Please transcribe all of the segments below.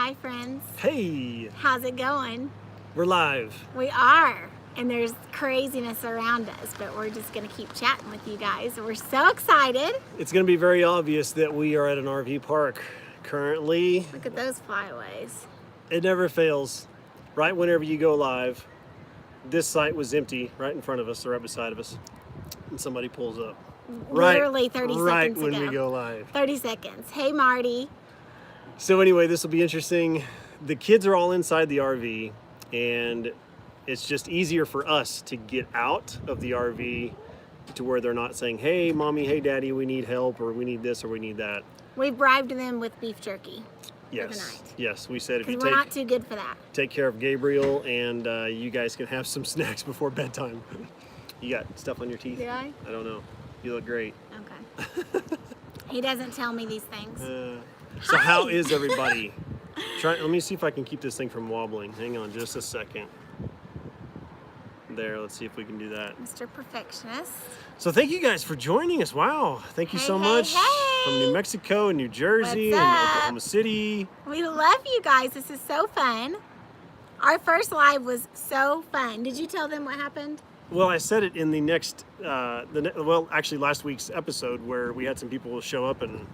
Hi, friends. Hey, How's it going? we're live. We are. And there's craziness around us, but we're just going to keep chatting with you guys. We're so excited. It's going to be very obvious that we are at an RV park currently. Look at those flyaways. It never fails. Right whenever you go live, this site was empty right in front of us or right beside of us, and somebody pulls up. Literally 30 right seconds when ago. we go live. 30 seconds. Hey, Marty. So anyway, this will be interesting. The kids are all inside the RV, and it's just easier for us to get out of the RV to where they're not saying, hey, mommy, hey, daddy, we need help, or we need this, or we need that. We bribed them with beef jerky. Yes, for the night. yes, we said if you Because we're not too good for that. take care of Gabriel, and you guys can have some snacks before bedtime. You got stuff on your teeth? Do I? I don't know. You look great. Okay. He doesn't tell me these things. So Hi. how is everybody? Let me see if I can keep this thing from wobbling. Hang on just a second. There, let's see if we can do that. Mr. Perfectionist. So thank you guys for joining us. Wow, thank you so Hey, much. hey. From New Mexico and New Jersey What's and up? Oklahoma City. We love you guys. This is so fun. Our first live was so fun. Did you tell them what happened? Well, I said it in the next, actually last week's episode where we had some people show up, and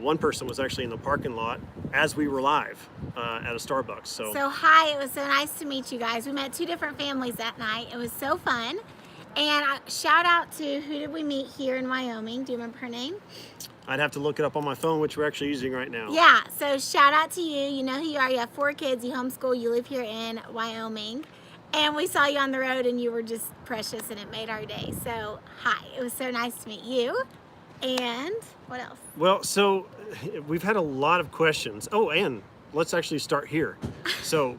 one person was actually in the parking lot as we were live at a Starbucks. So Hi, it was so nice to meet you guys. We met two different families that night. It was so fun. And shout out to, who did we meet here in Wyoming? Do you remember her name? I'd have to look it up on my phone, which we're actually using right now. Yeah, so shout out to you. You know who you are. You have 4 kids. You homeschool. You live here in Wyoming. And we saw you on the road, and you were just precious, and it made our day. So, hi. It was so nice to meet you. And what else? Well, so we've had a lot of questions. Oh, and let's actually start here. So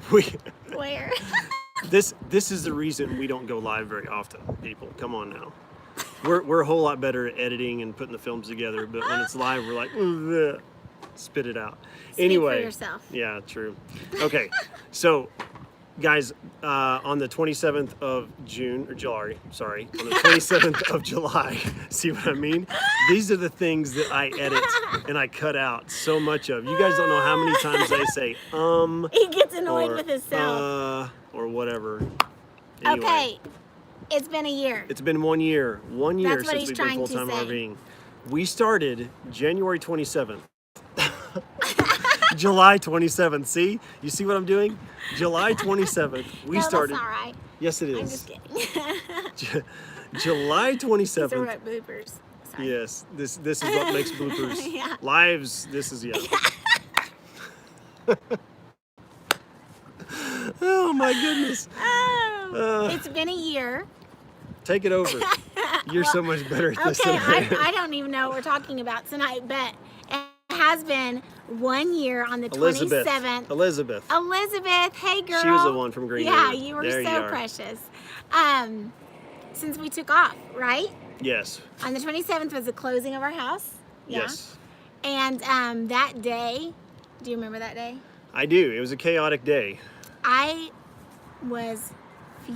Where? this is the reason we don't go live very often, people. Come on now. We're a whole lot better at editing and putting the films together, but when it's live, we're like, ugh, spit it out. Anyway, Speak for yourself. Yeah, true. Okay, so guys, on the 27th of June, or July, sorry, on the 27th of July, see what I mean? These are the things that I edit and I cut out so much of. You guys don't know how many times I say, He gets annoyed or, with himself. or whatever. Anyway, Okay, it's been a year. it's been 1 year. 1 year That's what since he's we've been trying to full-time say. RVing. We started January 27th. July 27th. See? You see what I'm doing? July 27th. We No, started. That's all right. Yes, it I'm is. just kidding. July These are 27th. what bloopers. Sorry. Yes, this is what makes bloopers. Yeah. Lives, this is, yeah. Oh my goodness. Oh, it's been a year. Take it over. You're so much better at this Okay, than I am. I don't even know what we're talking about tonight, but it has been 1 year on the Elizabeth. 27th. Elizabeth. Hey girl. She was the one from Green Yeah, River. you were There so you are. precious. Since we took off, right? Yes. On the 27th was the closing of our house. Yeah. Yes. And that day, do you remember that day? I do. It was a chaotic day. I was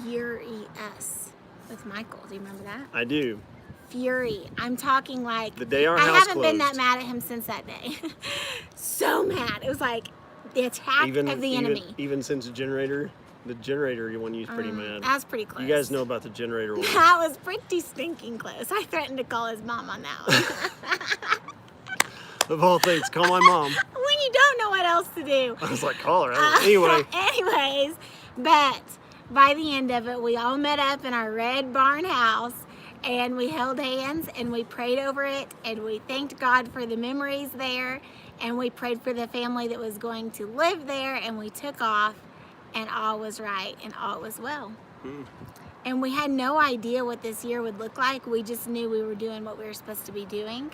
furious with Michael. Do you remember that? I do. Fury. I'm talking like The day our I house haven't been that closed. mad at him since that day. So mad. It was like the attack of the enemy. Even since the generator one, you was pretty mad. That was pretty close. You guys know about the generator one. That was pretty stinking close. I threatened to call his mom on that one. Of all things, call my mom. When you don't know what else to do. I was like, call her. Anyway. Anyways, but by the end of it, we all met up in our red barn house, and we held hands and we prayed over it, and we thanked God for the memories there, and we prayed for the family that was going to live there, and we took off, and all was right and all was well. And we had no idea what this year would look like. We just knew we were doing what we were supposed to be doing.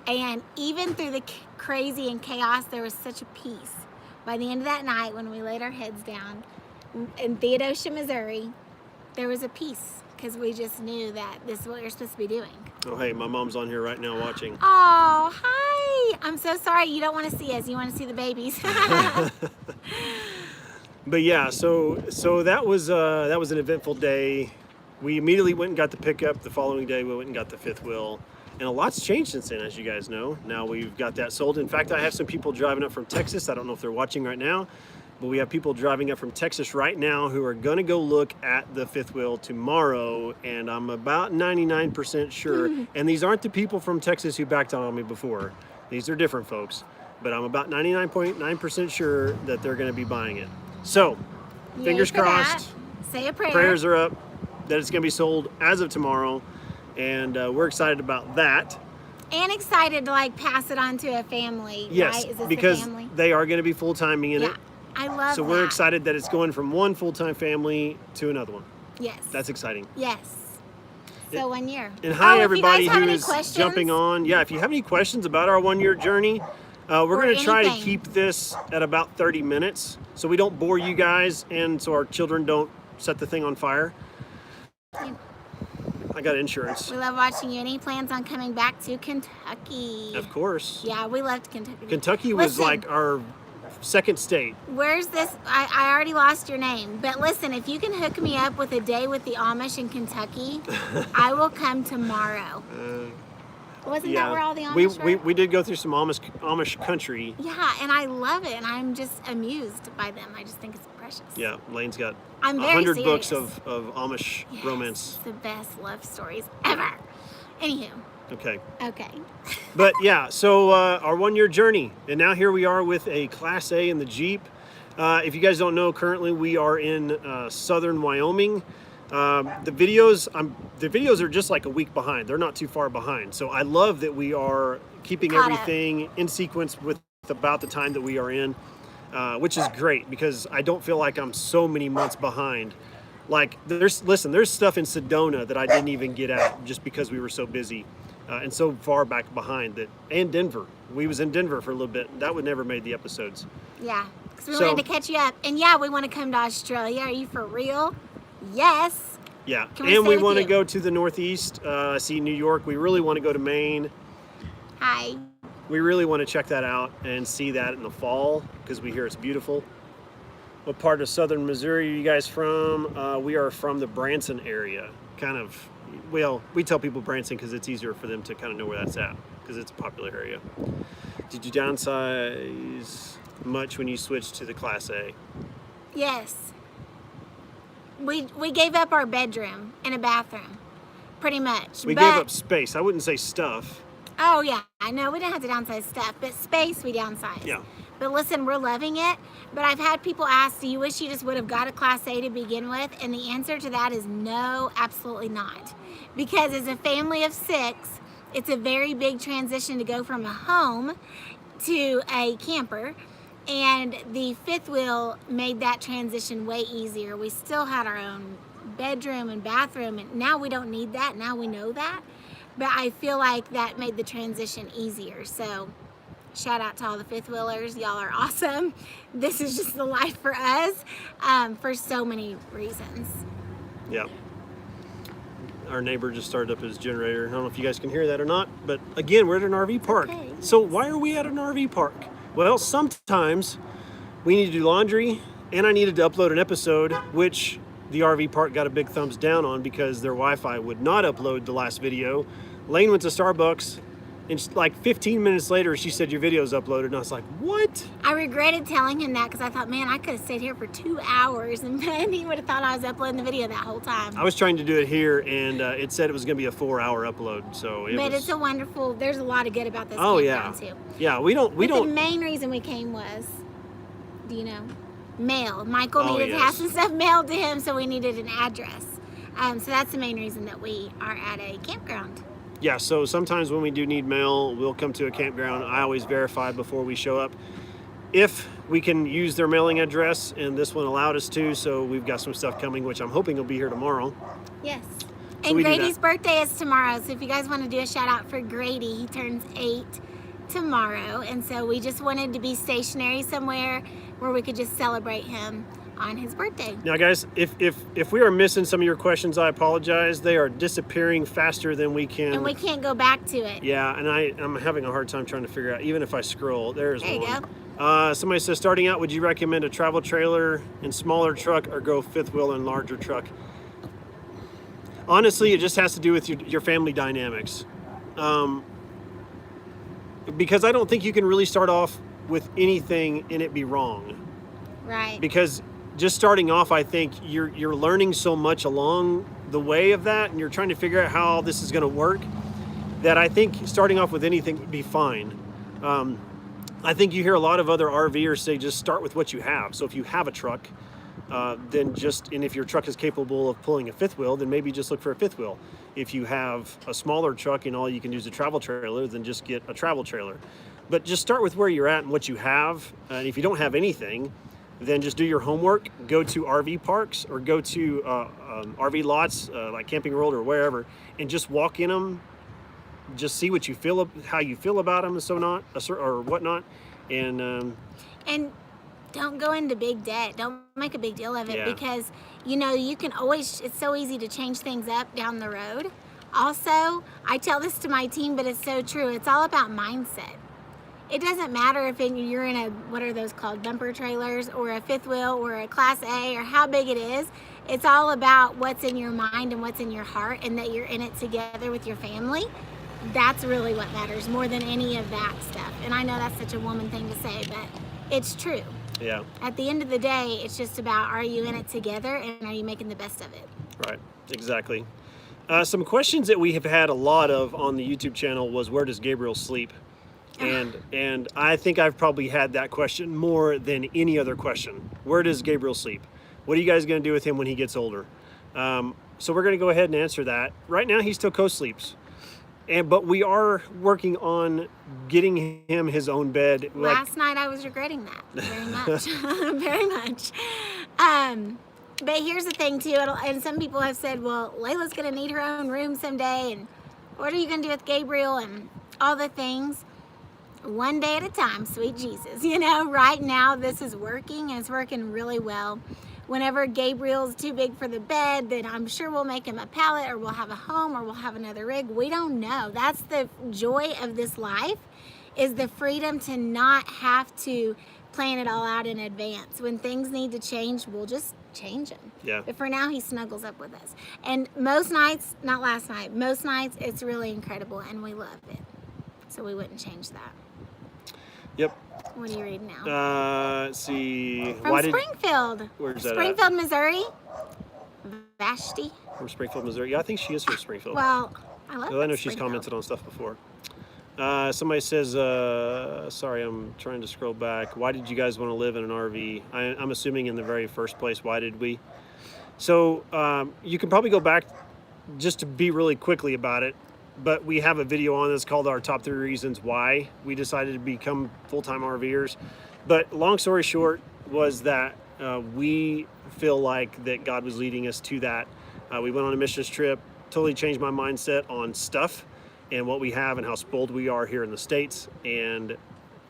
And even through the crazy and chaos, there was such a peace. By the end of that night, when we laid our heads down in Theodosia, Missouri, there was a peace because we just knew that this is what we were supposed to be doing. Oh, hey, my mom's on here right now watching. Oh, hi. I'm so sorry. You don't want to see us. You want to see the babies. But yeah, so that was an eventful day. We immediately went and got the pickup. The following day, we went and got the fifth wheel. And a lot's changed since then, as you guys know. Now we've got that sold. In fact, I have some people driving up from Texas. I don't know if they're watching right now, but we have people driving up from Texas right now who are going to go look at the fifth wheel tomorrow. And I'm about 99% sure. And these aren't the people from Texas who backed out on me before. These are different folks. But I'm about 99.9% sure that they're going to be buying it. So, Yay fingers for that. crossed. Say a prayer. Prayers are up that it's going to be sold as of tomorrow. And we're excited about that. And excited to like pass it on to a family. Yes, right? Is this because the family? they are going to be full-timing in Yeah, it. I love So that. we're excited that it's going from one full-time family to another one. Yes. That's exciting. Yes. So 1 year. And hi, if you everybody guys have who any is questions, jumping on. Yeah, if you have any questions about our 1 year journey, we're Or going to try to anything. keep this at about 30 minutes so we don't bore you guys and so our children don't set the thing on fire. I got insurance. We love watching you. Any plans on coming back to Kentucky? Of course. Yeah, we loved Kentucky. Kentucky was Listen, like our second state. Where's this? I already lost your name. But listen, if you can hook me up with a day with the Amish in Kentucky, I will come tomorrow. Wasn't that where all the Amish were? we did go through some Amish country. Yeah, and I love it. And I'm just amused by them. I just think it's precious. Yeah, Lane's got I'm very 100 books serious. of Amish Yes, romance. the best love stories ever. Anywho, Okay. okay. But yeah, so our 1 year journey. And now here we are with a Class A in the Jeep. If you guys don't know, currently we are in southern Wyoming. The videos are just like a week behind. They're not too far behind. So I love that we are keeping Caught up. everything in sequence with about the time that we are in, which is great because I don't feel like I'm so many months behind. Like there's stuff in Sedona that I didn't even get out just because we were so busy and so far back behind that. And Denver, we was in Denver for a little bit. That would never made the episodes. Yeah, because we So- wanted to catch you up. And yeah, we want to come to Australia. Are you for real? Yes. Yeah, Can we and stay we with want to you? go to the Northeast, see New York. We really want to go to Maine. Hi. We really want to check that out and see that in the fall because we hear it's beautiful. What part of southern Missouri are you guys from? We are from the Branson area. Kind of, well, we tell people Branson because it's easier for them to kind of know where that's at because it's a popular area. Did you downsize much when you switched to the Class A? Yes. We gave up our bedroom and a bathroom, pretty much. We but, gave up space. I wouldn't say stuff. Oh yeah, I know we didn't have to downsize stuff, but space we downsized. Yeah. But listen, we're loving it. But I've had people ask, do you wish you just would have got a Class A to begin with? And the answer to that is no, absolutely not. Because as a family of 6, it's a very big transition to go from a home to a camper. And the fifth wheel made that transition way easier. We still had our own bedroom and bathroom, and now we don't need that. Now we know that. But I feel like that made the transition easier. So shout out to all the fifth wheelers. Y'all are awesome. This is just the life for us for so many reasons. Yeah. Our neighbor just started up his generator. I don't know if you guys can hear that or not, but again, we're at an RV park. Okay. So why are we at an RV park? Well, sometimes we need to do laundry, and I needed to upload an episode, which the RV park got a big thumbs down on because their Wi-Fi would not upload the last video. Lane went to Starbucks, and like 15 minutes later, she said, your video's uploaded, and I was like, what? I regretted telling him that because I thought, man, I could have stayed here for 2 hours and then he would have thought I was uploading the video that whole time. I was trying to do it here, and it said it was going to be a 4-hour upload, so it But was... it's a wonderful, there's a lot of good about this Oh, campground yeah. too. Yeah, we don't... The main reason we came was, do you know, mail. Michael Oh, needed to have yes. some stuff mailed to him, so we needed an address. So that's the main reason that we are at a campground. Yeah, so sometimes when we do need mail, we'll come to a campground. I always verify before we show up if we can use their mailing address, and this one allowed us to, so we've got some stuff coming, which I'm hoping will be here tomorrow. Yes. So And we do Grady's that. birthday is tomorrow, so if you guys want to do a shout out for Grady, he turns 8 tomorrow, and so we just wanted to be stationary somewhere where we could just celebrate him on his birthday. Now, guys, if we are missing some of your questions, I apologize. They are disappearing faster than we can. And we can't go back to it. Yeah, and I'm having a hard time trying to figure out, even if I scroll, there's There you one. go. Somebody says, starting out, would you recommend a travel trailer and smaller truck or go fifth wheel and larger truck? Honestly, it just has to do with your family dynamics. Because I don't think you can really start off with anything and it be wrong. Right. Because just starting off, I think you're learning so much along the way of that, and you're trying to figure out how this is going to work, that I think starting off with anything would be fine. I think you hear a lot of other RVers say just start with what you have. So if you have a truck, then and if your truck is capable of pulling a fifth wheel, then maybe just look for a fifth wheel. If you have a smaller truck and all you can do is a travel trailer, then just get a travel trailer. But just start with where you're at and what you have. And if you don't have anything, then just do your homework, go to RV parks or go to RV lots like Camping World or wherever, and just walk in them. Just see what you feel, how you feel about them, or whatnot, and don't go into big debt. Don't make a big deal of it, Yeah. because you can always. It's so easy to change things up down the road. Also, I tell this to my team, but it's so true. It's all about mindset. It doesn't matter if you're in what are those called, bumper trailers, or a fifth wheel, or a Class A, or how big it is. It's all about what's in your mind and what's in your heart, and that you're in it together with your family. That's really what matters more than any of that stuff. And I know that's such a woman thing to say, but it's true. yeah, At the end of the day, it's just about, are you in it together and are you making the best of it? right, exactly. Some questions that we have had a lot of on the YouTube channel was, where does Gabriel sleep? And I think I've probably had that question more than any other question. Where does Gabriel sleep? What are you guys going to do with him when he gets older? So we're going to go ahead and answer that. Right now, he still co-sleeps. But we are working on getting him his own bed. Last night I was regretting that very much, very much. But here's the thing too, and some people have said, well, Layla's gonna need her own room someday, and what are you gonna do with Gabriel and all the things? One day at a time, sweet Jesus. Right now this is working, and it's working really well. Whenever Gabriel's too big for the bed, then I'm sure we'll make him a pallet, or we'll have a home, or we'll have another rig. We don't know. That's the joy of this life, is the freedom to not have to plan it all out in advance. When things need to change, we'll just change them. Yeah. But for now, he snuggles up with us. And most nights, not last night, most nights it's really incredible, and we love it. So we wouldn't change that. Yep. What are you reading now? Let's see. From Springfield. Where's that at? Springfield, Missouri. Vashti. From Springfield, Missouri. Yeah, I think she is from Springfield. Well, I love I know she's Springfield. commented on stuff before. Somebody says, sorry, I'm trying to scroll back. Why did you guys want to live in an RV? I'm assuming in the very first place, why did we? So you can probably go back just to be really quickly about it. But we have a video on this called our top 3 reasons why we decided to become full-time RVers. But long story short was that we feel like that God was leading us to that. We went on a missions trip, totally changed my mindset on stuff and what we have and how spoiled we are here in the States. And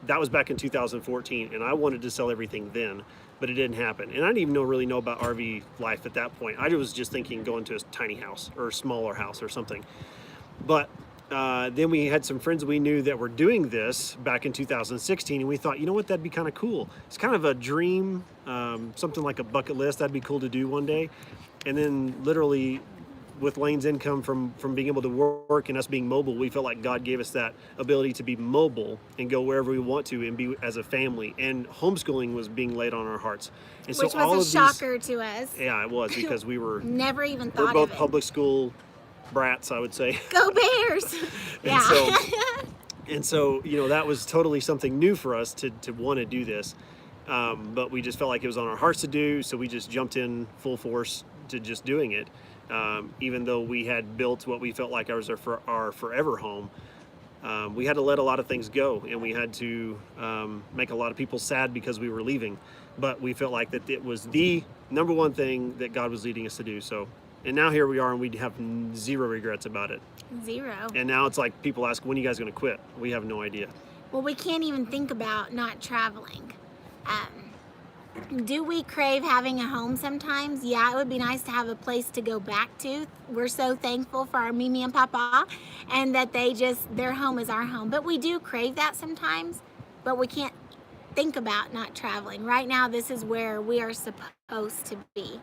that was back in 2014. And I wanted to sell everything then, but it didn't happen. And I didn't even really know about RV life at that point. I was just thinking going to a tiny house or a smaller house or something. But then we had some friends we knew that were doing this back in 2016, and we thought, you know what, that'd be kind of cool. It's kind of a dream, something like a bucket list. That'd be cool to do one day. And then literally with Lane's income from being able to work and us being mobile, we felt like God gave us that ability to be mobile and go wherever we want to and be as a family. And homeschooling was being laid on our hearts. And Which so all was a of shocker to us. Yeah, it was, because we were Never even we're thought both of it. public school brats, I would say. Go Bears! Yeah. And so, that was totally something new for us to want to do this. But we just felt like it was on our hearts to do, so we just jumped in full force to just doing it. Even though we had built what we felt like was our forever home, we had to let a lot of things go, and we had to make a lot of people sad because we were leaving. But we felt like that it was the number one thing that God was leading us to do. So. And now here we are, and we have 0 regrets about it. 0. And now it's like people ask, when are you guys going to quit? We have no idea. Well, we can't even think about not traveling. Do we crave having a home sometimes? Yeah, it would be nice to have a place to go back to. We're so thankful for our Mimi and Papa, and that their home is our home. But we do crave that sometimes, but we can't think about not traveling. Right now, this is where we are supposed to be.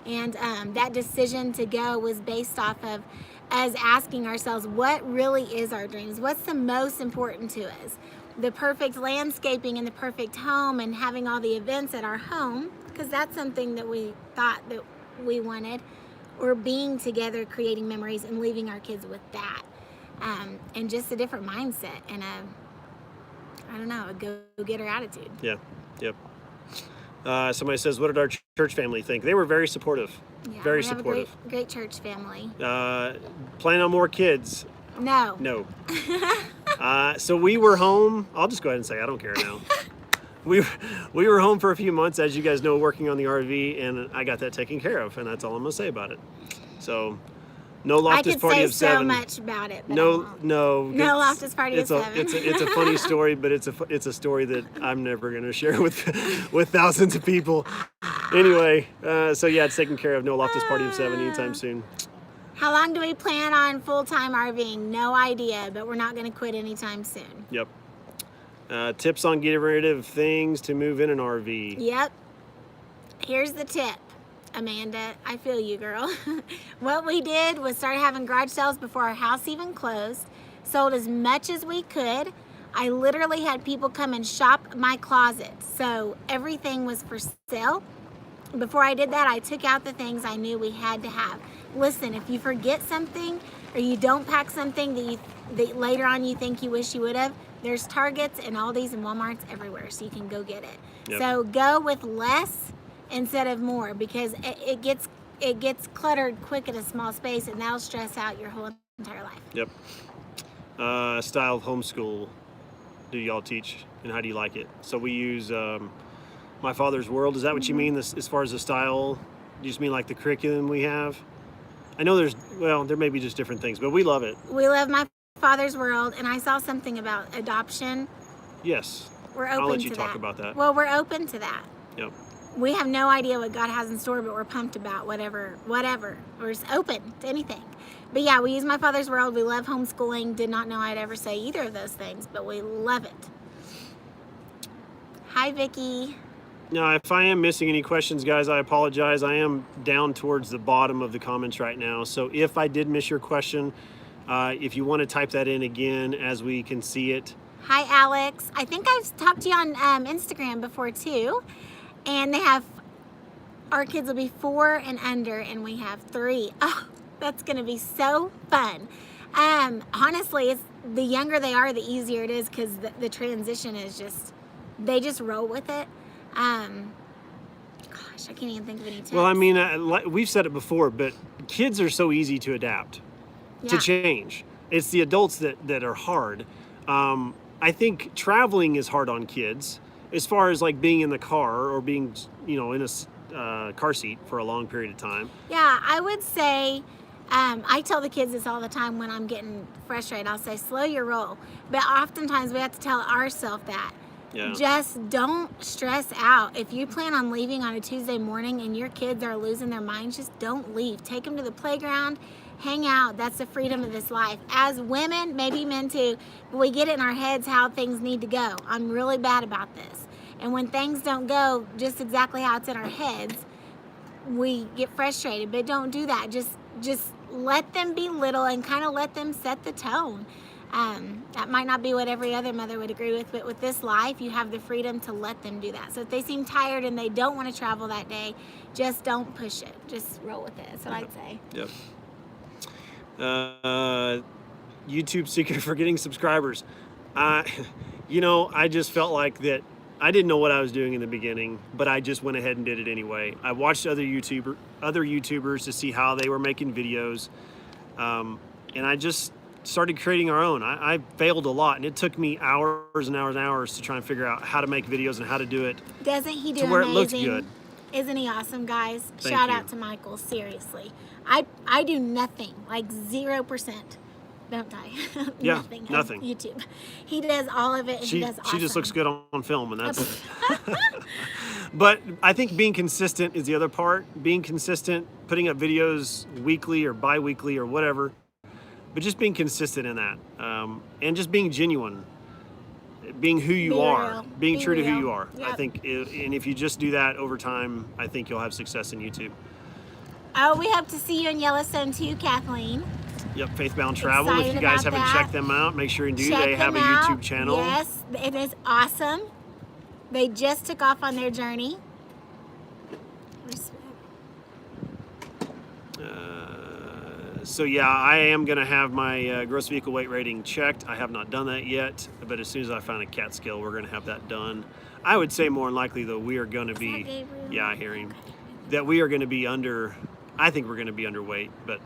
And that decision to go was based off of us asking ourselves, what really is our dreams? What's the most important to us? The perfect landscaping and the perfect home and having all the events at our home, because that's something that we thought that we wanted, or being together, creating memories and leaving our kids with that. And just a different mindset and a go-getter attitude. Yeah, yep. Somebody says, what did our church family think? They were very supportive. Yeah, very we have supportive. a great church family. Plan on more kids? No. No. So we were home. I'll just go ahead and say I don't care now. We were home for a few months, as you guys know, working on the RV, and I got that taken care of, and that's all I'm gonna say about it. So, no Loftus Party of 7. I could say so much about it. But no. No Loftus Party of 7. It's a funny story, but it's a story that I'm never gonna share with thousands of people. Anyway, so yeah, it's taken care of. No Loftus Party of 7 anytime soon. How long do we plan on full-time RVing? No idea, but we're not going to quit anytime soon. Yep. Tips on getting rid of things to move in an RV. Yep. Here's the tip, Amanda. I feel you, girl. What we did was start having garage sales before our house even closed. Sold as much as we could. I literally had people come and shop my closet. So everything was for sale. Before I did that, I took out the things I knew we had to have. Listen, if you forget something or you don't pack something that later on you think you wish you would have, there's Targets and Aldi's and Walmarts everywhere, so you can go get it. Yep. So go with less instead of more, because it gets cluttered quick in a small space, and that'll stress out your whole entire life. Yep. Style of homeschool do y'all teach, and how do you like it? So we use My Father's World. Is that what you mean as far as the style? You just mean like the curriculum we have? I know there may be just different things, but we love it. We love My Father's World, and I saw something about adoption. Yes. We're open to that. I'll let you talk about that. Well, we're open to that. Yep. We have no idea what God has in store, but we're pumped about whatever. We're just open to anything. But yeah, we use My Father's World. We love homeschooling. Did not know I'd ever say either of those things, but we love it. Hi, Vicki. Now, if I am missing any questions, guys, I apologize. I am down towards the bottom of the comments right now. So if I did miss your question, if you want to type that in again as we can see it. Hi, Alex. I think I've talked to you on Instagram before, too. And our kids will be 4 and under, and we have 3. Oh, that's going to be so fun. Honestly, the younger they are, the easier it is, because the transition is they just roll with it. Gosh, I can't even think of any tips. Well, I mean, we've said it before, but kids are so easy to adapt, to change. It's the adults that are hard. I think traveling is hard on kids, as far as like being in the car or being, in a car seat for a long period of time. Yeah, I would say, I tell the kids this all the time when I'm getting frustrated. I'll say, slow your roll. But oftentimes we have to tell ourselves that. Yeah. Just don't stress out. If you plan on leaving on a Tuesday morning and your kids are losing their minds, just don't leave. Take them to the playground, hang out. That's the freedom of this life. As women, maybe men too, we get it in our heads how things need to go. I'm really bad about this. And when things don't go just exactly how it's in our heads, we get frustrated. But don't do that. Just let them be little and kind of let them set the tone. That might not be what every other mother would agree with, but with this life, you have the freedom to let them do that. So if they seem tired and they don't want to travel that day, just don't push it. Just roll with it. That's what I'd say. Yep. YouTube secret for getting subscribers. I just felt like that I didn't know what I was doing in the beginning, but I just went ahead and did it anyway. I watched other YouTubers to see how they were making videos, and I just started creating our own. I failed a lot, and it took me hours and hours and hours to try and figure out how to make videos and how to do it. Doesn't he do to where amazing? It looks good. Isn't he awesome, guys? Thank Shout you. out to Michael, seriously. I do nothing, like 0%. Don't die. Yeah, nothing. YouTube. He does all of it, and he does awesome. She just looks good on film, and that's it. But I think being consistent is the other part. Being consistent, putting up videos weekly or bi-weekly or whatever, but just being consistent in that, and just being genuine, being who you are, being true to who you are. Yep. I think, and if you just do that over time, I think you'll have success in YouTube. Oh, we hope to see you in Yellowstone too, Kathleen. Yep, Faithbound Travel. If you Excited guys about haven't that. checked them out, make sure you do. Check They have a them out. YouTube channel. Yes, it is awesome. They just took off on their journey. So yeah, I am going to have my gross vehicle weight rating checked. I have not done that yet, but as soon as I find a cat scale, we're going to have that done. I would say more than likely, though, we are going to be, Gabriel? yeah, I hear him, that we are going to be under, I think we're going to be underweight, but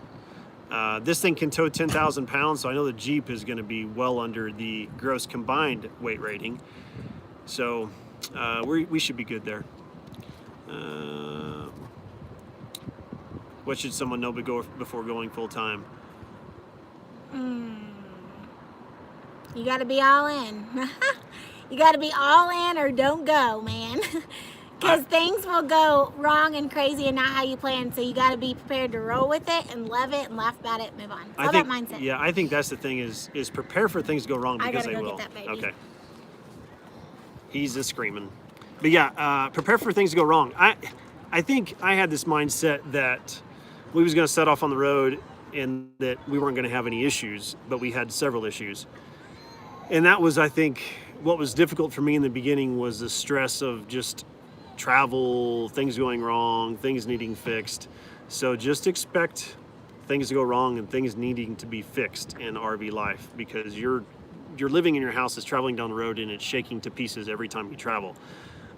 this thing can tow 10,000 pounds, so I know the Jeep is going to be well under the gross combined weight rating. So we should be good there. What should someone know before going full time? You got to be all in. You got to be all in or don't go, man. Because things will go wrong and crazy and not how you plan. So you got to be prepared to roll with it and love it and laugh about it and move on. It's all about mindset. Yeah, I think that's the thing is prepare for things to go wrong because they will. Get that baby. Okay. He's just screaming. But yeah, prepare for things to go wrong. I think I had this mindset that we was going to set off on the road and that we weren't going to have any issues, but we had several issues. And that was, I think, what was difficult for me in the beginning was the stress of just travel, things going wrong, things needing fixed. So just expect things to go wrong and things needing to be fixed in RV life, because you're living in your house, is traveling down the road, and it's shaking to pieces every time you travel.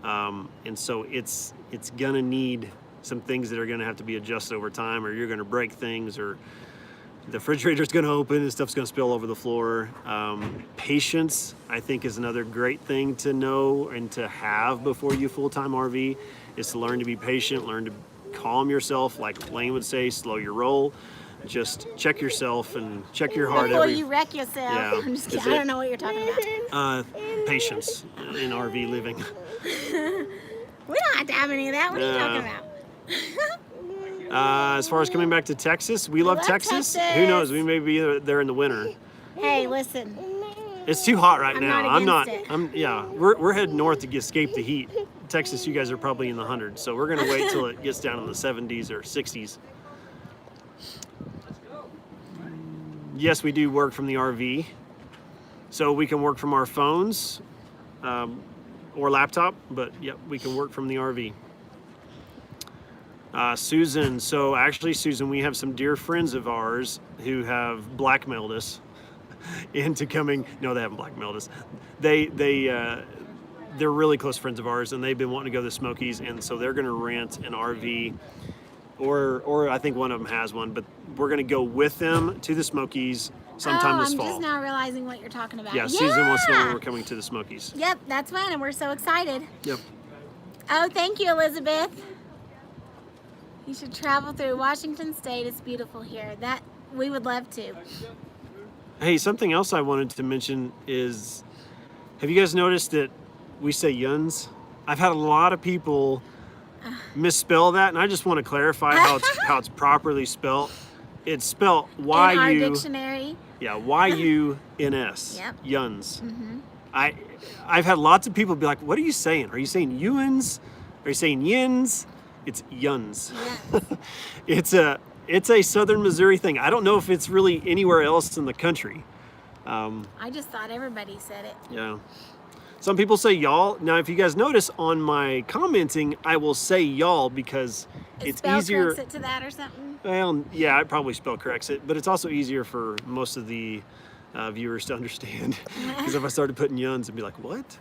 And so it's gonna need some things that are gonna have to be adjusted over time, or you're gonna break things, or the refrigerator's gonna open and stuff's gonna spill over the floor. Patience, I think, is another great thing to know and to have before you full-time RV, is to learn to be patient, learn to calm yourself, like Lane would say, slow your roll. Just check yourself and check your heart before you wreck yourself. Yeah, I'm just kidding. I don't know what you're talking about. Patience in RV living. We don't have to have any of that. What are you talking about? As far as coming back to Texas, we love Texas. Who knows? We may be there in the winter. Hey, listen. It's too hot right now. I'm not against it. Yeah, we're heading north to escape the heat. Texas, you guys are probably in the hundreds, so we're gonna wait till it gets down in the 70s or 60s. Yes, we do work from the RV, so we can work from our phones or laptop, but yep, we can work from the RV. Susan, so actually, Susan, we have some dear friends of ours who have blackmailed us into coming. No, they haven't blackmailed us. They're really close friends of ours, and they've been wanting to go to the Smokies, and so they're going to rent an RV, or I think one of them has one, but we're going to go with them to the Smokies sometime this fall. I'm just now realizing what you're talking about. Yeah, Susan wants to know when we're coming to the Smokies. Yep, that's fun, and we're so excited. Yep. Oh, thank you, Elizabeth. You should travel through Washington State. It's beautiful here. That we would love to. Hey, something else I wanted to mention is, have you guys noticed that we say yuns? I've had a lot of people misspell that, and I just want to clarify how it's properly spelled. It's spelled Y-U. In our dictionary. Yeah, Y-U-N-S. Yep. Yuns. Mm-hmm. I've had lots of people be like, "What are you saying? Are you saying yuns? Are you saying yins?" It's yuns. Yes. It's a Southern Missouri thing. I don't know if it's really anywhere else in the country. I just thought everybody said it. Yeah. Some people say y'all. Now, if you guys notice on my commenting, I will say y'all because it's spell easier. corrects it to that or something? Well, yeah, I probably spell corrects it, but it's also easier for most of the viewers to understand. Because if I started putting yuns, it'd be like, what?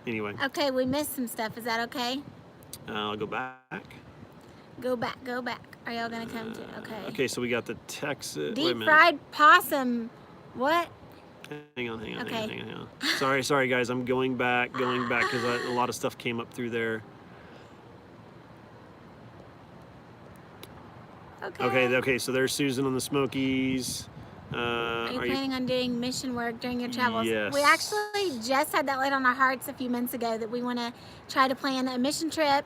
Anyway. Okay, we missed some stuff. Is that okay? I'll go back. Go back. Are y'all gonna come to? Okay. Okay, so we got the Texas. Wait a Deep minute. fried possum. What? Hang on. Okay. Sorry, guys. I'm going back because a lot of stuff came up through there. Okay. So there's Susan on the Smokies. Are you planning on doing mission work during your travels? Yes. We actually just had that laid on our hearts a few months ago that we want to try to plan a mission trip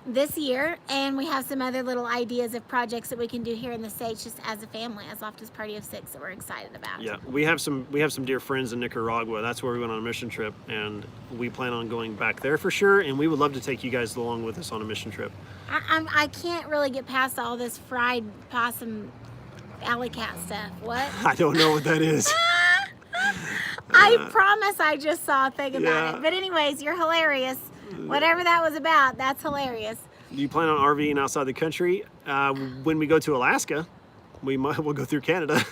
this year, and we have some other little ideas of projects that we can do here in the States just as a family, as Loftus Party of 6 that we're excited about. Yeah, we have some dear friends in Nicaragua. That's where we went on a mission trip, and we plan on going back there for sure, and we would love to take you guys along with us on a mission trip. I can't really get past all this fried possum Alley cat stuff. What? I don't know what that is. I promise I just saw a thing about Yeah. it. But anyways, you're hilarious. Whatever that was about, that's hilarious. Do you plan on RVing outside the country? When we go to Alaska, we'll go through Canada.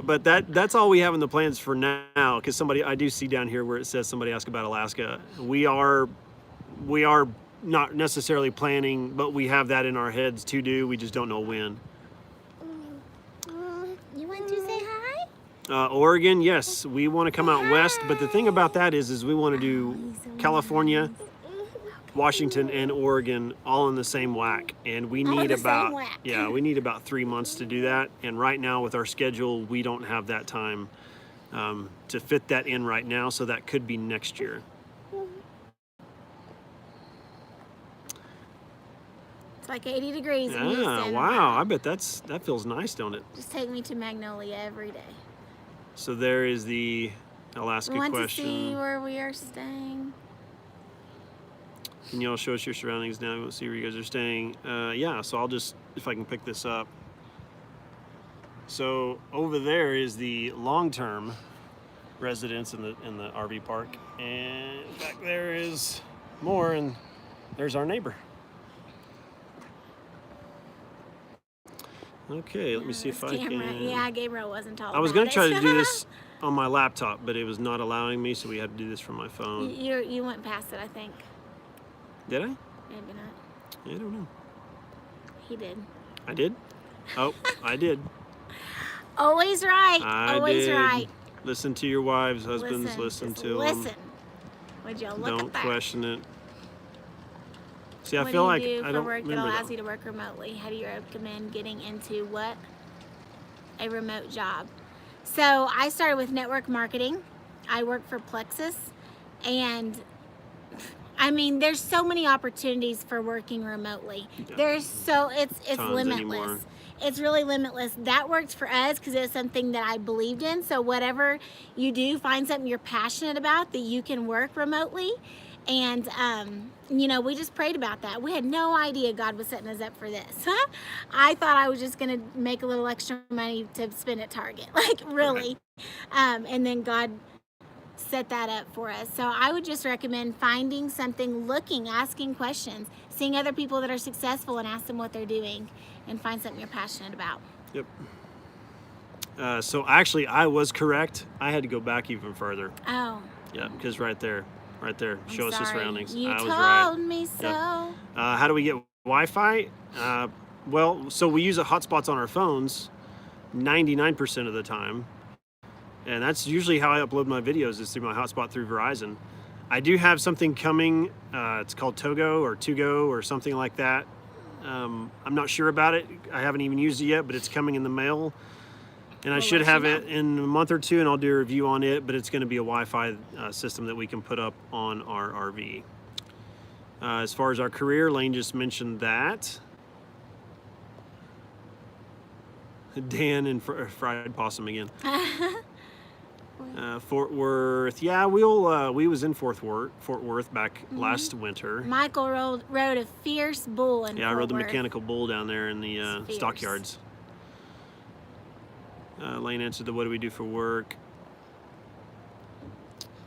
But that's all we have in the plans for now. Because I do see down here where it says somebody asked about Alaska. We are not necessarily planning, but we have that in our heads to do. We just don't know when. You want to say hi? Oregon, yes, we want to come out west. But the thing about that is we want to do California, Washington, and Oregon all in the same whack, and we All in need the same about whack. we need about 3 months to do that. And right now with our schedule, we don't have that time to fit that in right now. So that could be next year. It's like 80 degrees in Yeah, Houston. wow, I bet that feels nice, don't it? Just take me to Magnolia every day. So there is the Alaska We want question. to see where we are staying. Can y'all show us your surroundings now? We want to see where you guys are staying. Yeah, so I'll just, if I can pick this up. So over there is the long-term residence in the RV park, and back there is more, and there's our neighbor. Okay, let me see if I can. Yeah, Gabriel wasn't all I was going gonna try to do this on my laptop, but it was not allowing me, so we had to do this from my phone. You went past it, I think. Did I? Maybe not. I don't know. He did. I did? Oh, I did. Always right. I Always did. right. Listen to your wives, husbands, listen just to them. listen. Would you look Don't at that? question it. See, I What feel do like you do I for don't work that remember allows that. you to work remotely? How do you recommend getting into what? A remote job. So I started with network marketing. I work for Plexus, and I mean, there's so many opportunities for working remotely. Yeah. It's Tons limitless. anymore. It's really limitless. That worked for us because it's something that I believed in. So whatever you do, find something you're passionate about that you can work remotely. And you know, we just prayed about that. We had no idea God was setting us up for this. I thought I was just gonna make a little extra money to spend at Target, like really. And then God set that up for us. So I would just recommend finding something, asking questions, seeing other people that are successful and ask them what they're doing, and find something you're passionate about. Yep. So actually, I was correct. I had to go back even further. Oh. Yeah, because right there, show us the sorry. surroundings. You I was told right. me so. How do we get Wi-Fi? Well, so we use hotspots on our phones 99% of the time. And that's usually how I upload my videos, is through my hotspot through Verizon. I do have something coming. It's called Togo or Tugo or something like that. I'm not sure about it. I haven't even used it yet, but it's coming in the mail. And I should have it in a month or two, and I'll do a review on it, but it's going to be a Wi-Fi system that we can put up on our RV. As far as our career, Lane just mentioned that. Dan and fried possum again. Fort Worth. Yeah, we was in Fort Worth back last winter. Michael rode a fierce bull in Yeah, I Fort rode the Worth. mechanical bull down there in the It's fierce. stockyards. Lane answered the what do we do for work.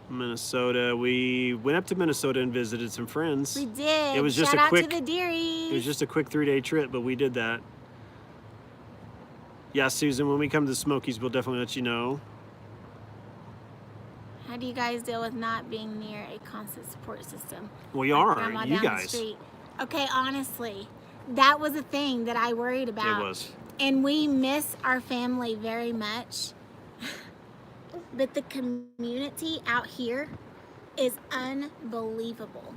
Minnesota. We went up to Minnesota and visited some friends. We did. It was just Shout a out quick. to the dearies. It was just a quick 3-day trip, but we did that. Yeah, Susan. When we come to the Smokies, we'll definitely let you know. How do you guys deal with not being near a constant support system? We Like are. grandma You down the guys. street? Okay, honestly, that was a thing that I worried about. It was. And we miss our family very much. But the community out here is unbelievable.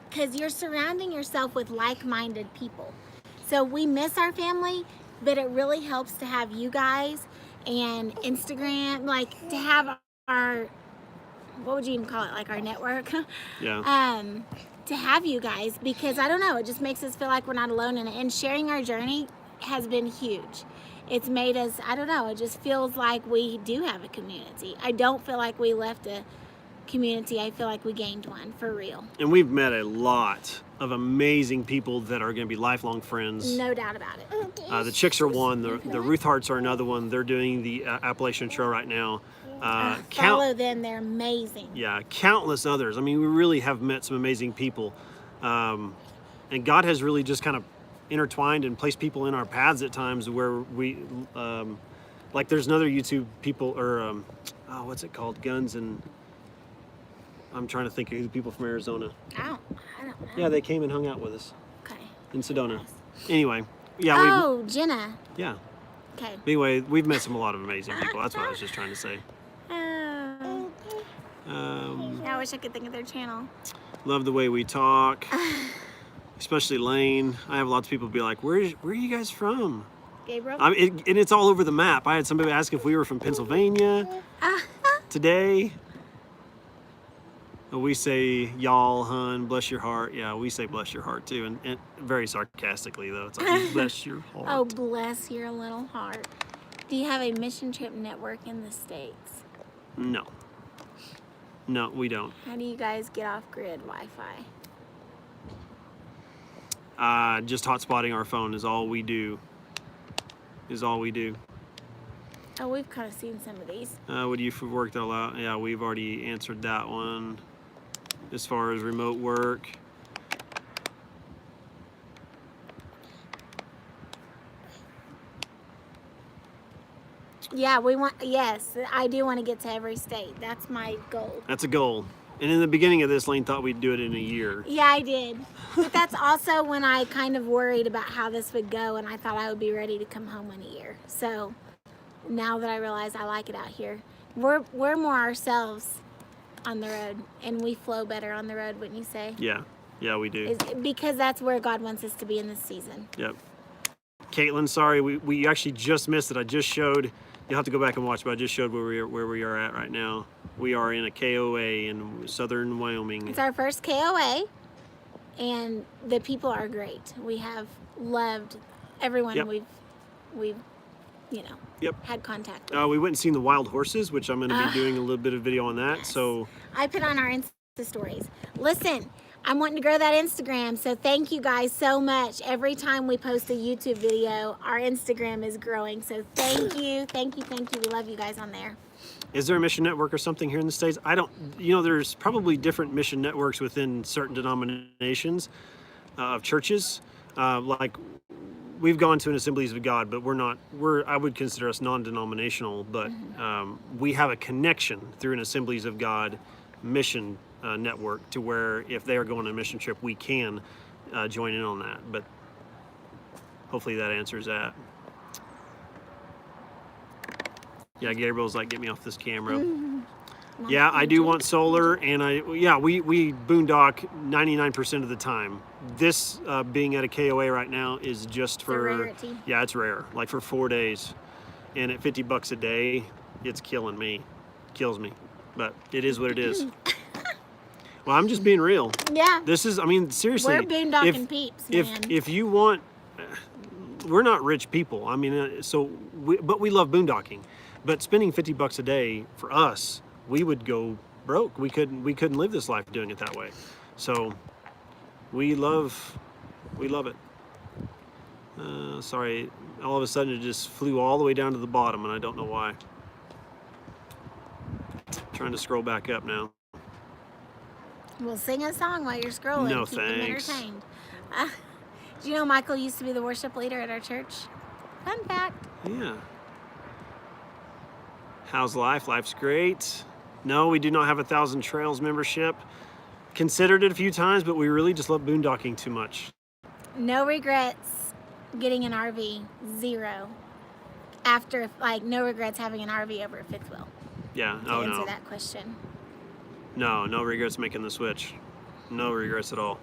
Because you're surrounding yourself with like-minded people. So we miss our family, but it really helps to have you guys and Instagram, like to have our, what would you even call it, like our network? Yeah. To have you guys, because I don't know, it just makes us feel like we're not alone in it. And sharing our journey has been huge. It's made us, I don't know, it just feels like we do have a community. I don't feel like we left community, I feel like we gained one for real. And we've met a lot of amazing people that are going to be lifelong friends. No doubt about it. The Chicks are one. The Ruth Hearts are another one. They're doing the Appalachian Trail right now. Follow them. They're amazing. Yeah, countless others. I mean, we really have met some amazing people. And God has really just kind of intertwined and placed people in our paths at times where we, like there's another YouTube people, or what's it called? Guns and, I'm trying to think of the people from Arizona. I don't know. Yeah, they came and hung out with us. Okay. In Sedona. Anyway, yeah. Oh, Jenna. Yeah. Okay. Anyway, we've met a lot of amazing people. That's what I was just trying to say. Oh. I wish I could think of their channel. Love the way we talk, especially Lane. I have lots of people be like, where are you guys from? Gabriel? And it's all over the map. I had somebody ask if we were from Pennsylvania today. We say y'all, hun, bless your heart. Yeah, we say bless your heart too, and very sarcastically though. It's like bless your heart. Oh, bless your little heart. Do you have a mission trip network in the States? No. No, we don't. How do you guys get off-grid Wi-Fi? Just hotspotting our phone is all we do. Oh, we've kind of seen some of these. Would you work that out? Yeah, we've already answered that one. As far as remote work. Yeah, yes, I do want to get to every state. That's my goal. That's a goal. And in the beginning of this, Lane thought we'd do it in a year. Yeah, I did. But that's also when I kind of worried about how this would go, and I thought I would be ready to come home in a year. So now that I realize I like it out here, we're more ourselves on the road, and we flow better on the road, wouldn't you say? Yeah, we do. Because that's where God wants us to be in this season. Yep. Caitlin, sorry, we actually just missed it. I just showed, you'll have to go back and watch, but I just showed where we are at right now. We are in a KOA in southern Wyoming. It's our first KOA, and the people are great. We have loved everyone we've had contact with. We went and seen the wild horses, which I'm going to be doing a little bit of video on that. Yes. So I put on our Insta stories. Listen, I'm wanting to grow that Instagram, so thank you guys so much. Every time we post a YouTube video, our Instagram is growing. So thank you. We love you guys on there. Is there a mission network or something here in the States? I don't, there's probably different mission networks within certain denominations of churches. Like we've gone to an Assemblies of God, but I would consider us non-denominational, but we have a connection through an Assemblies of God mission network to where if they are going on a mission trip, we can join in on that. But hopefully that answers that. Yeah, Gabriel's like, get me off this camera. Yeah, I do want solar, and we boondock 99% of the time. This being at a KOA right now is just for, rarity. Yeah, it's rare, like for 4 days, and at $50 a day, it's killing me, kills me, but it is what it is. Well, I'm just being real. Yeah. This is, I mean, seriously. We're boondocking peeps, man. If you want, we're not rich people. I mean, but we love boondocking. But spending $50 a day for us, we would go broke. We couldn't live this life doing it that way. So we love it. Sorry, all of a sudden it just flew all the way down to the bottom, and I don't know why. Trying to scroll back up now. We'll sing a song while you're scrolling. No, keep thanks. them entertained. Do you know Michael used to be the worship leader at our church? Fun fact. Yeah. How's life? Life's great. No, we do not have 1,000 Trails membership. Considered it a few times, but we really just love boondocking too much. No regrets getting an RV. Zero. No regrets having an RV over a fifth wheel. Yeah. To answer that question. No regrets making the switch. No regrets at all.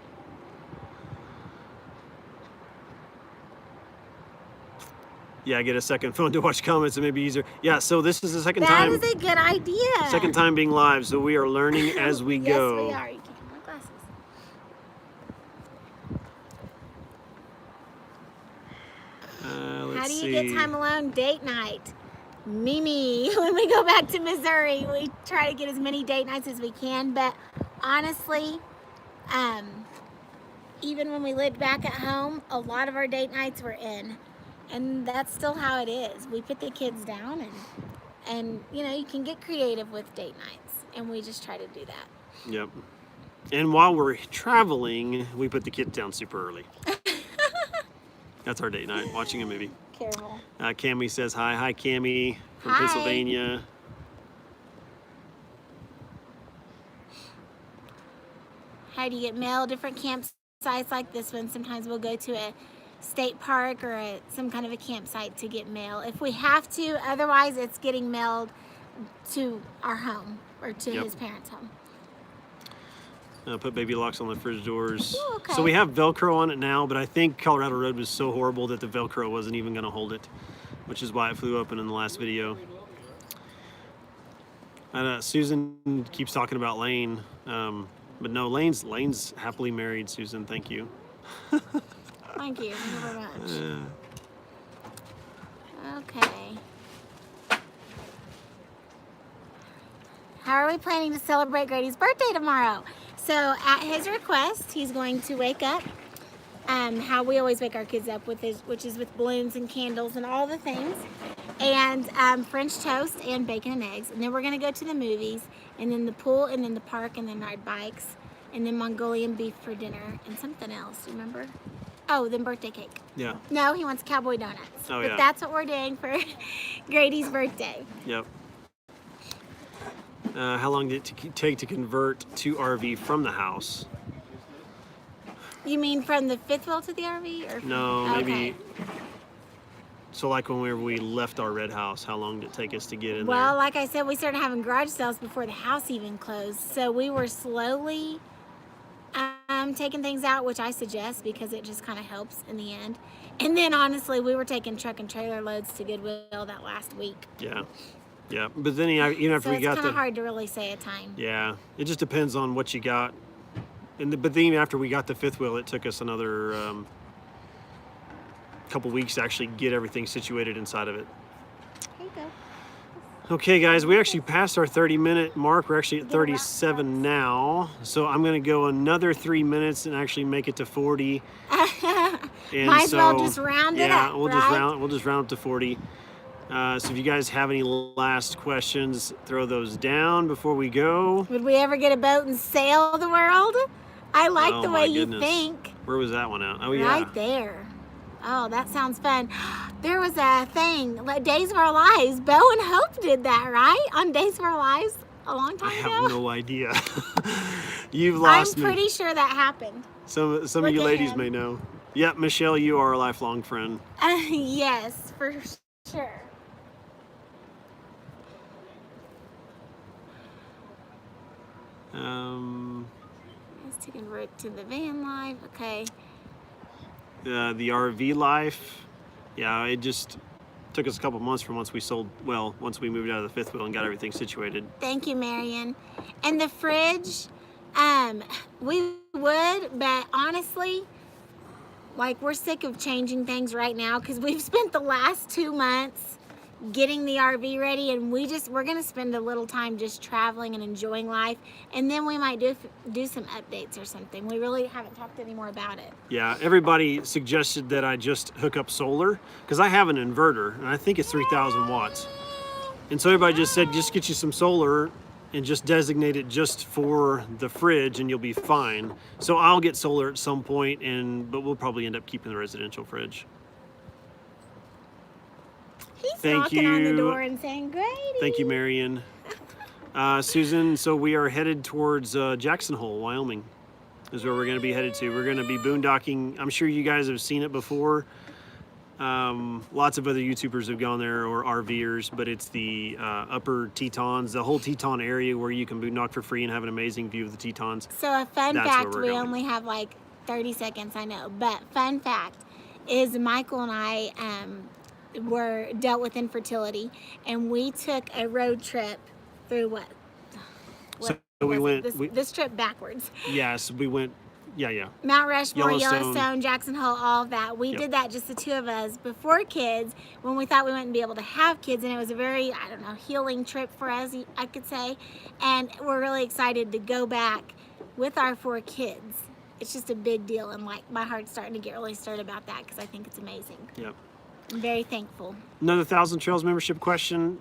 Yeah, get a second phone to watch comments. It may be easier. Yeah, so this is the second time. That is a good idea. Second time being live, so we are learning as we go. Yes, we are. You can't have my glasses. Let's How do see. you get time alone? Date night. Mimi, when we go back to Missouri, we try to get as many date nights as we can. But honestly, even when we lived back at home, a lot of our date nights were in. And that's still how it is. We put the kids down and you know, you can get creative with date nights. And we just try to do that. Yep. And while we're traveling, we put the kids down super early. That's our date night, watching a movie. Careful. Cammie says hi. Hi, Cammie from Hi. Pennsylvania. How do you get mail? Different campsites like this one. Sometimes we'll go to a state park or some kind of a campsite to get mail if we have to. Otherwise, it's getting mailed to our home or to his parents' home. Put baby locks on the fridge doors. Ooh, okay. So we have Velcro on it now, but I think Colorado Road was so horrible that the Velcro wasn't even going to hold it, which is why it flew open in the last video. And Susan keeps talking about Lane, but no, Lane's happily married. Susan, thank you. Thank you very much. Okay. How are we planning to celebrate Grady's birthday tomorrow? So at his request, he's going to wake up how we always wake our kids up with which is with balloons and candles and all the things, and French toast and bacon and eggs. And then we're gonna go to the movies, and then the pool, and then the park, and then ride bikes, and then Mongolian beef for dinner, and something else. You remember? Oh, then birthday cake. Yeah. No, he wants cowboy donuts. Oh, but yeah. that's what we're doing for Grady's birthday. Yep. How long did it take to convert to RV from the house? You mean from the fifth wheel to the RV? Or No, maybe. Okay. So like when we left our red house, how long did it take us to get in Well, there? like I said, we started having garage sales before the house even closed. So we were slowly taking things out, which I suggest because it just kind of helps in the end. And then honestly, we were taking truck and trailer loads to Goodwill that last week. Yeah. Yeah. But then even after So we it's got kind of hard to really say a time. Yeah, it just depends on what you got. But then even after we got the fifth wheel, it took us another couple weeks to actually get everything situated inside of it. Here you go. Okay, guys, we actually passed our 30-minute mark. We're actually at 37 now. So I'm going to go another 3 minutes and actually make it to 40. And Might as well just round it up, we'll right? just round up to 40. So if you guys have any last questions, throw those down before we go. Would we ever get a boat and sail the world? I like Oh, the my way you goodness. think. Where was that one at? Oh, yeah. Right there. Oh, that sounds fun. There was a thing, like Days of Our Lives. Bo and Hope did that, right? On Days of Our Lives a long time I ago. have no idea. You've lost I'm me. pretty sure that happened. Some of Look you at ladies him. may know. Yep, Michelle, you are a lifelong friend. Yes, for sure. Let's to convert to the van life. Okay. The RV life, yeah, it just took us a couple months from once we moved out of the fifth wheel and got everything situated. Thank you, Marion. And the fridge, we would, but honestly, like we're sick of changing things right now because we've spent the last 2 months getting the RV ready, and we're gonna spend a little time just traveling and enjoying life, and then we might do some updates or something. We really haven't talked any more about it. Yeah, everybody suggested that I just hook up solar because I have an inverter and I think it's 3,000 watts. And so everybody just said, just get you some solar and just designate it just for the fridge and you'll be fine. So I'll get solar at some point, but we'll probably end up keeping the residential fridge. He's Thank knocking on the you. door and saying, "Grady." Thank you, Marion. Susan, so we are headed towards Jackson Hole, Wyoming, is where we're going to be headed to. We're going to be boondocking. I'm sure you guys have seen it before. Lots of other YouTubers have gone there, or RVers, but it's the Upper Tetons, the whole Teton area where you can boondock for free and have an amazing view of the Tetons. So a fun That's where fact, we're we going. only have like 30 seconds, I know, but fun fact is Michael and I were dealt with infertility, and we took a road trip through So we was it? went. This trip backwards. Yes, we went Mount Rushmore, Yellowstone. Yellowstone, Jackson Hole, all of that. We did that just the two of us before kids, when we thought we wouldn't be able to have kids, and it was a very, I don't know, healing trip for us, I could say. And we're really excited to go back with our 4 kids. It's just a big deal, and like my heart's starting to get really stirred about that because I think it's amazing. Yep. I'm very thankful. Another 1,000 Trails membership question.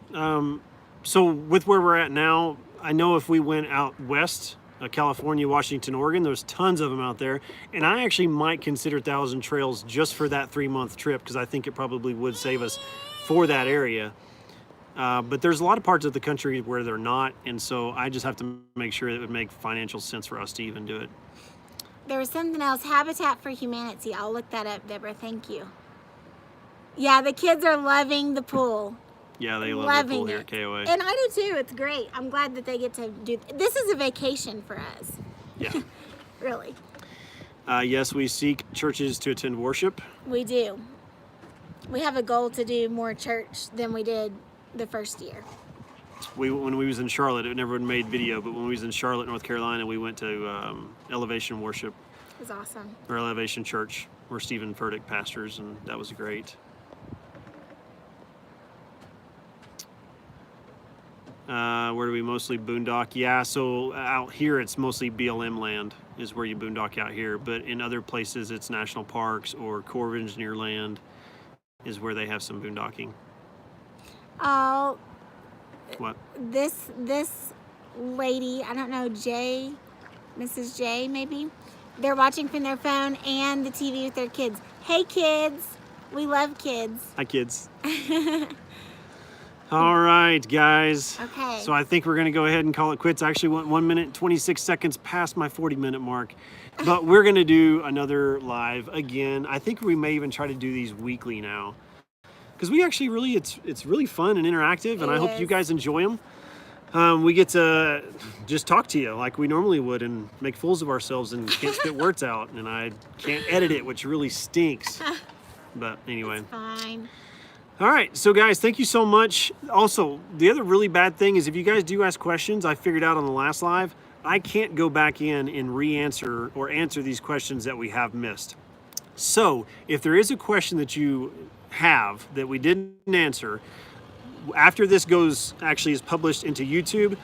So with where we're at now, I know if we went out west, California, Washington, Oregon, there's tons of them out there. And I actually might consider 1,000 Trails just for that 3-month trip because I think it probably would save us for that area. But there's a lot of parts of the country where they're not. And so I just have to make sure it would make financial sense for us to even do it. There was something else, Habitat for Humanity. I'll look that up, Deborah. Thank you. Yeah, the kids are loving the pool. Yeah, they love the pool here at KOA. And I do too. It's great. I'm glad that they get to do this. Is a vacation for us. Yeah. Really. Yes, we seek churches to attend worship. We do. We have a goal to do more church than we did the first year. When we was in Charlotte, it never made video, but when we was in Charlotte, North Carolina, we went to Elevation Worship. It was awesome. Or Elevation Church, where Stephen Furtick pastors, and that was great. Where do we mostly boondock? Yeah, so out here it's mostly BLM land is where you boondock out here, but in other places it's national parks or Corps of Engineer land is where they have some boondocking. Oh, what? This lady, I don't know, Mrs. J maybe, they're watching from their phone and the TV with their kids. Hey kids, we love kids. Hi kids. All right, guys. Okay. So I think we're gonna go ahead and call it quits. I actually went 1 minute and 26 seconds past my 40-minute mark, but we're gonna do another live again. I think we may even try to do these weekly now, because we actually really, it's really fun and interactive, and I hope you guys enjoy them. We get to just talk to you like we normally would and make fools of ourselves and can't spit words out, and I can't edit it, which really stinks. But anyway. It's fine. All right, so guys, thank you so much. Also, the other really bad thing is if you guys do ask questions, I figured out on the last live, I can't go back in and re-answer or answer these questions that we have missed. So if there is a question that you have that we didn't answer, after this actually is published into YouTube,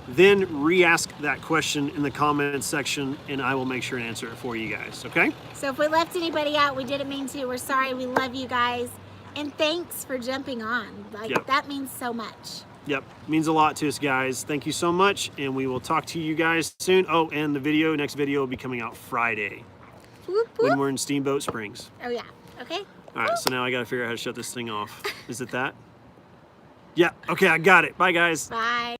then re-ask that question in the comments section and I will make sure and answer it for you guys, okay? So if we left anybody out, we didn't mean to. We're sorry. We love you guys. And thanks for jumping on. That means so much. Yep, means a lot to us, guys. Thank you so much, and we will talk to you guys soon. Oh, and the next video will be coming out Friday. Whoop, whoop. When we're in Steamboat Springs. Oh yeah, okay. All right, so now I gotta figure out how to shut this thing off. Is it that? Yeah, okay, I got it. Bye, guys. Bye.